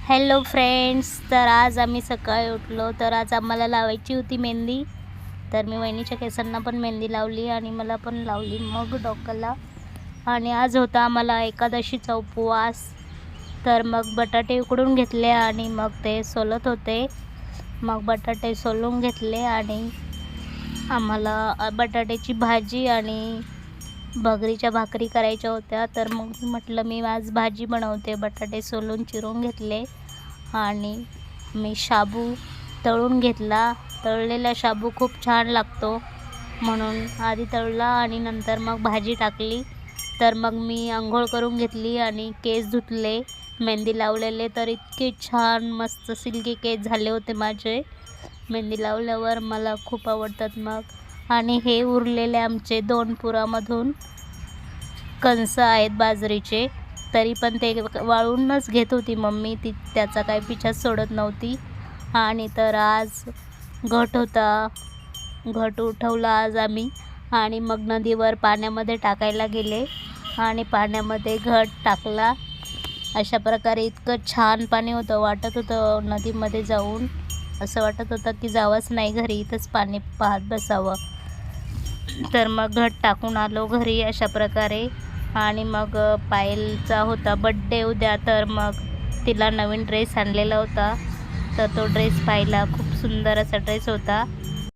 Hello friends, तर आज आम्ही सकाळी उठलो तर आज आम्हाला लावायची होती मेहंदी. तर मी वहिनीच्या केसांना पण मेहंदी लावली आणि मला पण लावली मग डोक्याला. आणि आज होता आम्हाला एकादशीचा उपवास. तर मग बटाटे उकडून घेतले आणि मग ते सोलत होते. मग बटाटे सोलून घेतले आणि आम्हाला बटाट्याची भाजी आणि भगरीच्या भाकरी करायच्या होत्या. तर मग म्हटलं मी आज भाजी बनवते. बटाटे सोलून चिरून घेतले आणि मी शाबू तळून घेतला. तळलेला शाबू खूप छान लागतो म्हणून आधी तळला आणि नंतर मग भाजी टाकली. तर मग मी अंघोळ करून घेतली आणि केस धुतले मेहंदी लावलेले. तर इतके छान मस्त सिल्की केस झाले होते माझे मेहंदी लावल्यावर. मला खूप आवडतात मग. आणि हे उरलेले आमचे 2 पुरामधून कणस आहेत बाजरीचे. तरी पण ते वाळूनच घेत होती मम्मी. त्याचा काही पिछाच सोडत नव्हती. आणि तर आज घट होता. घट उठवला आज आम्ही आणि मग नदीवर पाण्यामध्ये टाकायला गेले आणि पाण्यामध्ये घट टाकला. अशा प्रकारे इतकं छान पाणी होतं. वाटत होतं नदीमध्ये जाऊन असं वाटत होतं की जावंच नाही घरी, इथंच पाणी पाहत बसावं. तर मग घट टाकून आलो घरी अशा प्रकारे. आणि मग पायलचा होता बड्डे उद्या. तर मग तिला नवीन ड्रेस आणलेला होता. तर तो ड्रेस पाहिला, खूप सुंदर असा ड्रेस होता.